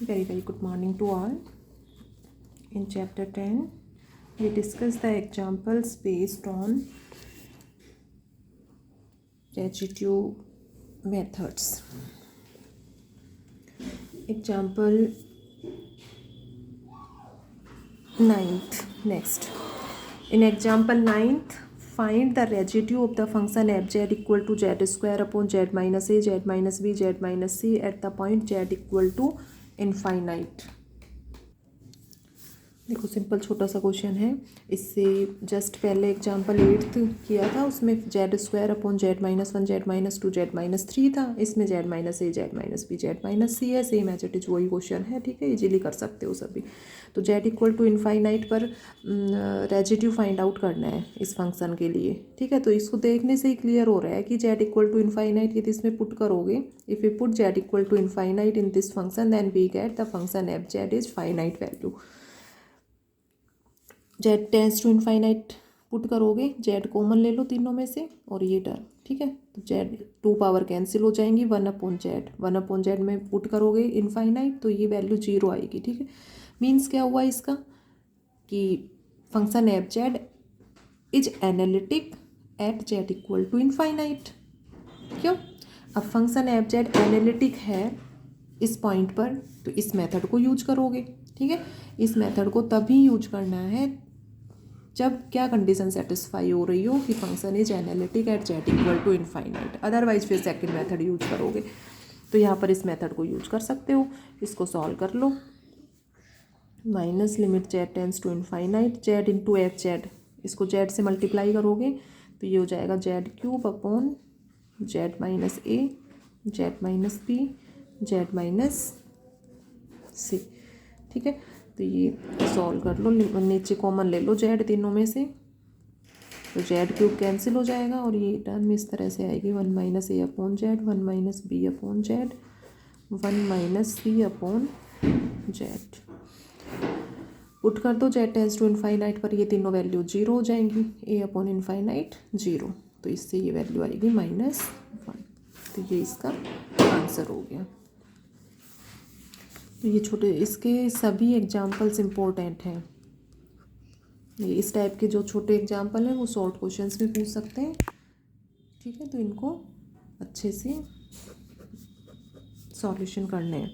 Very, very good morning to all. In chapter 10, we discuss the examples based on residue methods. Example 9th. Next. In example 9th, find the residue of the function fz equal to z square upon z minus a, z minus b, z minus c at the point z equal to infinite. देखो simple छोटा सा question है। इससे just पहले example 8th किया था, उसमें Z square upon Z minus 1, Z minus 2, Z minus 3 था। इसमें Z minus A, Z minus B, Z minus C है। सेम एज इट इज वही क्वेश्चन है, ठीक है, इजीली कर सकते हो सभी। तो जेड इक्वल टू इनफाइनाइट पर रेजिड्यू फाइंड आउट करना है इस फंक्शन के लिए, ठीक है। तो इसको देखने से ही क्लियर हो रहा है कि जेड इक्वल टू इनफाइनाइट यदि इसमें पुट करोगे, if you put Z equal to infinite in this function then we get the function F Z is finite value. Z tends to infinite put करोगे, Z common ले लो तीनों में से और ये टर्म, ठीक है। तो जेड 2 पावर कैंसिल हो जाएंगी, 1/z में पुट करोगे इनफाइनाइट तो ये वैल्यू 0 आएगी, ठीक है। मीन्स क्या हुआ इसका कि function F Z is analytic at Z equal to infinite. क्यों? अब फंक्शन एफ जेड एनालिटिक है इस पॉइंट पर, तो इस मेथड को यूज करोगे, ठीक है। इस मेथड को तभी यूज करना है जब क्या कंडीशन सेटिस्फाई हो रही हो कि function is analytic at Z equal to infinite. Otherwise फिर सेकंड मेथड यूज करोगे। तो यहाँ पर इस मेथड को यूज कर सकते हो। इसको सॉल्व कर लो। Minus limit Z tends to infinite Z into F Z, इसको जेड से मल्टीप्लाई करोगे तो ये हो जाएगा Z cube upon Z minus A, Z minus B, Z minus C, ठीक है। तो ये सॉल्व कर लो, नीचे कॉमन ले लो जेड तीनों में से, तो जेड क्यूब कैंसिल हो जाएगा और ये टर्म इस तरह से आएगी 1 minus A upon Z, 1 minus B upon Z, 1 minus C upon Z. Put कर दो जेड टेंस टू इनफाइनाइट पर, ये तीनों वैल्यू 0 हो जाएंगी, ए अपॉन इनफाइनाइट 0, तो इससे ये वैल्यू आएगी -1। तो ये इसका आंसर हो गया। तो ये छोटे, इसके सभी एग्जाम्पल्स इम्पोर्टेंट हैं। ये इस टाइप के जो छोटे एग्जाम्पल हैं वो शॉर्ट क्वेश्चंस में पूछ सकते हैं, ठीक है। तो इनको अच्छे से सॉल्यूशन करने हैं।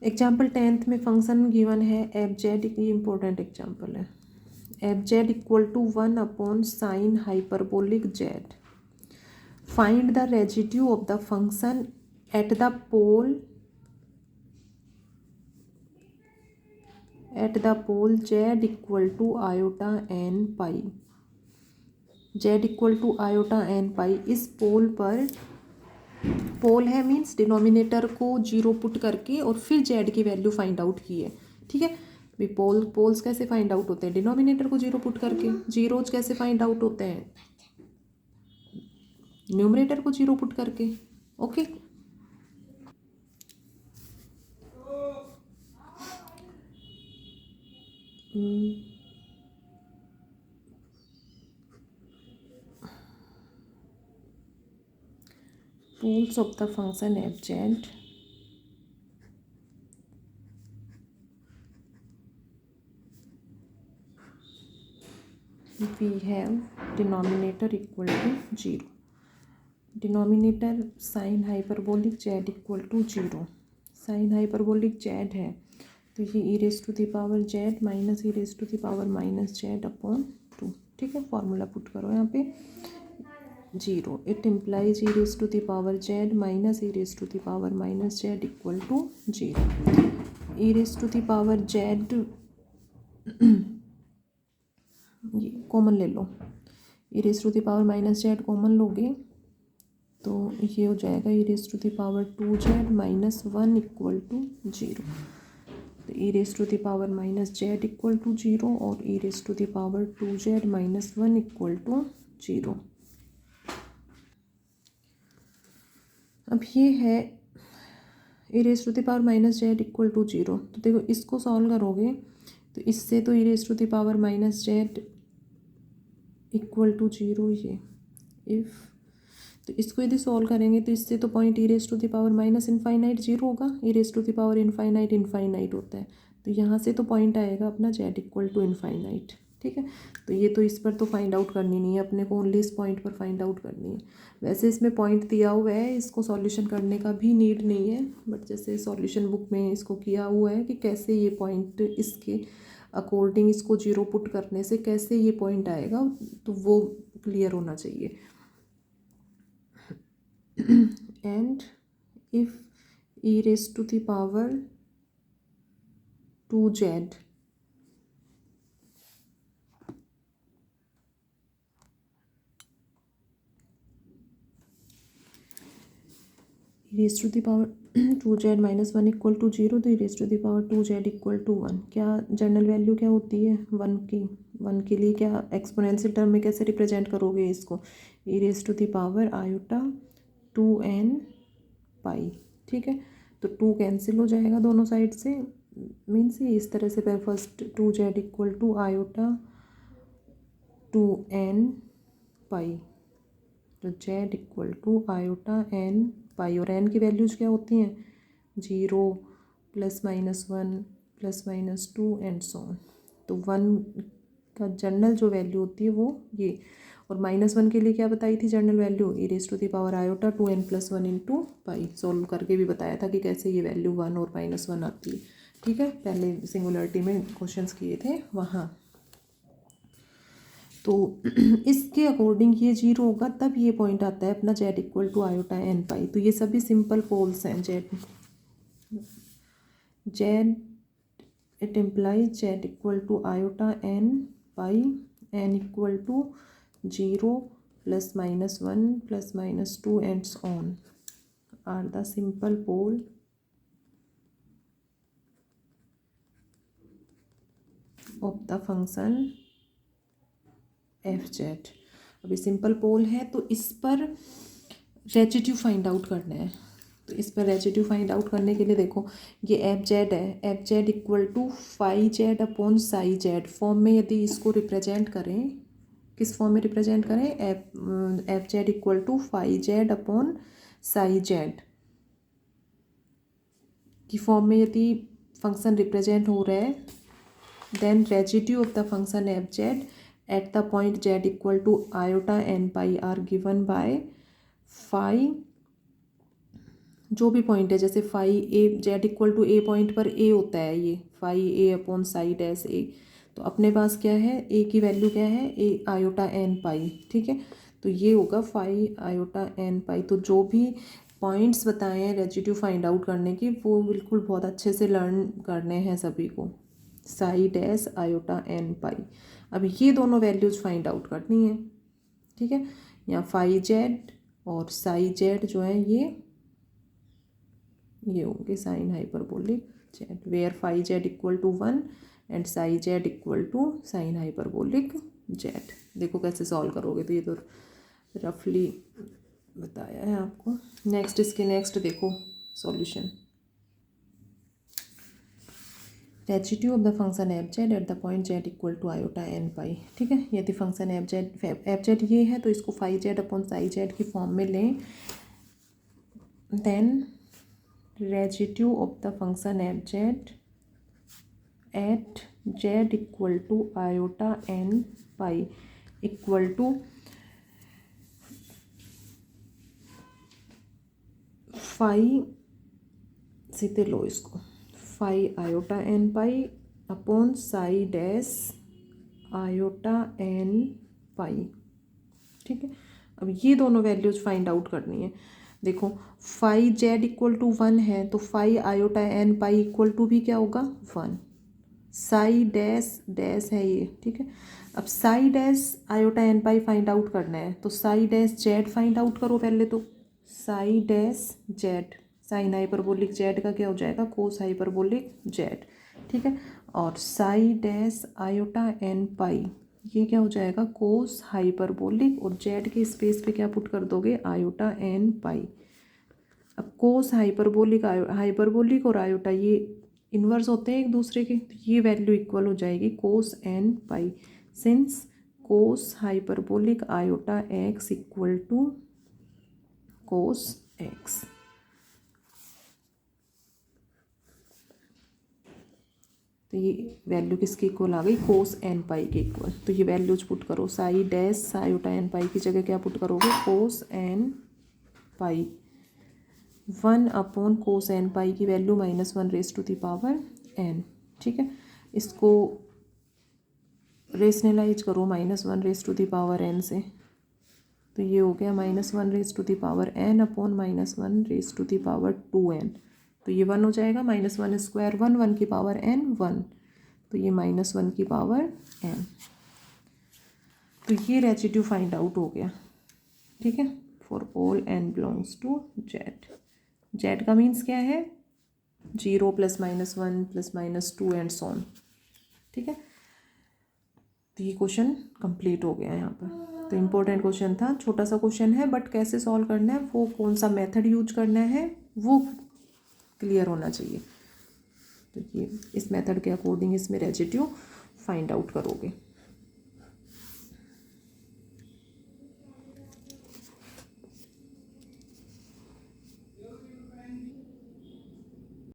एग्जाम्पल 10th में फंक्शन गिवन है एफ जेड, ये इम्पोर्टेंट एग्जाम्पल है। F Z equal to 1 upon sine hyperbolic Z, find the residue of the function at the pole z equal to iota N pi. z equal to iota N pi, इस pole पर, पोल है means denominator को 0 put करके और फिर z की value find out की है, ठीक है। भाई पोल्स कैसे फाइंड आउट होते हैं? डिनोमिनेटर को 0 पुट करके। जीरोज कैसे फाइंड आउट होते हैं? न्यूमरेटर को 0 पुट करके, okay. Poles of the function fz we have denominator equal to 0, denominator sine hyperbolic Z equal to 0, sine hyperbolic Z है तो ये E raise to the power Z minus E raise to the power minus Z upon 2, ठीक है। Formula put करो यहाँ पे 0, it implies E raise to the power Z minus E raise to the power minus Z equal to 0। E raise to the power Z ये common ले लो, ई raise to the power minus Z common लोगे तो ये हो जाएगा E raise to the power 2z minus 1 equal to 0। तो E raise to the power minus Z equal to 0 और E raise to the power 2z minus 1 equal to 0। अब ये है E raise to the power minus Z equal to 0, तो देखो इसको solve करोगे तो इससे तो E raise to the power minus Z equal to 0, ये इफ़ तो इसको यदि सॉल्व करेंगे तो इससे तो point E raise to the power minus infinite zero होगा, E raise to the power infinite infinite होता है, तो यहाँ से तो पॉइंट आएगा अपना जेड इक्वल टू इनफाइनाइट। ठीक है, तो ये तो इस पर तो फाइंड आउट करनी नहीं है अपने को, ओनली इस पॉइंट पर फाइंड आउट करनी है। वैसे इसमें पॉइंट दिया हुआ है, इसको सॉल्यूशन करने का भी नीड नहीं है, बट जैसे सॉल्यूशन बुक में इसको किया हुआ है कि कैसे ये पॉइंट इसके अकॉर्डिंग इसको जीरो पुट करने से कैसे ये पॉइंट आएगा, तो वो क्लियर होना चाहिए। And if E raise to the power 2z raise to the power 2z minus one equal to zero, तो raise to the power 2z equal to 1, क्या जनरल वैल्यू क्या होती है 1 की, 1 के लिए क्या एक्सपोनेंशियल टर्म में कैसे रिप्रेजेंट करोगे इसको, E raise to the power iota 2n pi. ठीक है, तो 2 कैंसिल हो जाएगा दोनों साइड से, मीन्स ये इस तरह से first 2z equal to iota 2n pi, तो z equal to iota n pi, और n की वैल्यूज क्या होती हैं 0 plus minus 1 plus minus 2 and so on. तो 1 का जनरल जो वैल्यू होती है वो ये, और -1 के लिए क्या बताई थी general value, E raise to the power iota 2n plus 1 into pi, solve करके भी बताया था कि कैसे ये वैल्यू 1 और -1 आती है। ठीक है, पहले सिंगुलरिटी में क्वेश्चंस किए थे वहाँ। तो इसके अकॉर्डिंग ये जीरो होगा तब ये पॉइंट आता है अपना Z equal to iota N pi. तो ये सभी सिंपल पोल्स हैं, Z it implies Z equal to iota N pi, N equal to 0 plus -1 plus -2 and on are the simple pole of the function F Z. अभी simple pole है तो इस पर residue find out करना है, तो इस पर रेजिड्यू फाइंड आउट करने के लिए देखो ये एफ जेड है, F Z equal to phi Z upon psi Z form में यदि इसको रिप्रेजेंट करें, किस फॉर्म में रिप्रेजेंट करें, F Z equal to phi Z upon psi Z की फॉर्म में यदि फंक्शन रिप्रेजेंट हो रहा है, then residue of the function F Z at the point z equal to iota n pi are given by phi, जो भी point है जैसे phi A Z equal to A point पर ए होता है, ये phi A upon psi dash A, तो अपने पास क्या है ए की वैल्यू क्या है ए आयोटा एन पाई। ठीक है, तो ये होगा फाई आयोटा एन पाई। तो जो भी पॉइंट्स बताए हैं रेजिड्यू फाइंड आउट करने की वो बिल्कुल बहुत अच्छे से लर्न करने हैं सभी को, साई डैश आयोटा एन पाई। अब ये दोनों वैल्यूज़ फाइंड आउट करनी है। ठीक है, यहाँ फाई जेड और साई जेड जो है ये होंगे sine hyperbolic Z, where phi Z equal to 1 and psi Z equal to sine hyperbolic Z. देखो कैसे सॉल्व करोगे, तो ये तो रफली बताया है आपको। नेक्स्ट इसके नेक्स्ट देखो solution, residue of the function F Z at the point Z equal to iota N pi. ठीक है, यदि फंक्शन एफ जेड ये है तो इसको phi Z upon psi Z की फॉर्म में लें, then residue of the function F Z at Z equal to iota N pi equal to phi, सीधे लो इसको, phi iota N pi upon psi dash iota N pi. ठीक है, अब ये दोनों वैल्यूज फाइंड आउट करनी है। देखो फाई जेड इक्वल टू 1 है तो phi iota N pi equal to भी क्या होगा 1, साई डैश डैश है ये। ठीक है, अब साई डैश आयोटा एन पाई फाइंड आउट करना है तो Sai dash Z find out करो पहले, तो Sai dash Z sign hyperbolic Z का क्या हो जाएगा कोस हाइपरबोलिक जेड। ठीक है, और साई डैश आयोटा एन पाई ये क्या हो जाएगा कोस हाइपरबोलिक, और जेड के स्पेस पे क्या पुट कर दोगे आयोटा एन पाई। अब कोस हाइपरबोलिक हाइपरबोलिक और आयोटा ये इन्वर्स होते हैं एक दूसरे के, तो ये वैल्यू इक्वल हो जाएगी cos N pi, since cos hyperbolic iota X equal to cos X. तो ये वैल्यू किसके इक्वल आ गई, कोस एन पाई के इक्वल। तो ये वैल्यूज पुट करो, साई डैश सायोटा एन पाई की जगह क्या पुट करोगे, कोस एन पाई 1 कोस एन पाई की वैल्यू -1 n। ठीक है, इसको रेशनलाइज करो -1 n से, तो ये हो गया -1 अपॉन -1 तो ये 1 हो जाएगा, -1 स्क्वायर 1, 1 की पावर n 1, तो ये -1 की पावर n। तो ये रेजिड्यू फाइंड आउट हो गया। ठीक है, for all n belongs to z। z का मीन्स क्या है, 0 +-1 +-2 एंड सो ऑन। ठीक है, तो ये क्वेश्चन कंप्लीट हो गया यहाँ पर। तो इम्पोर्टेंट क्वेश्चन था, छोटा सा क्वेश्चन है बट कैसे सॉल्व करना है, वो कौन सा मेथड यूज करना है वो क्लियर होना चाहिए। तो ये इस मेथड के अकॉर्डिंग इसमें रेजिड्यू फाइंड आउट करोगे।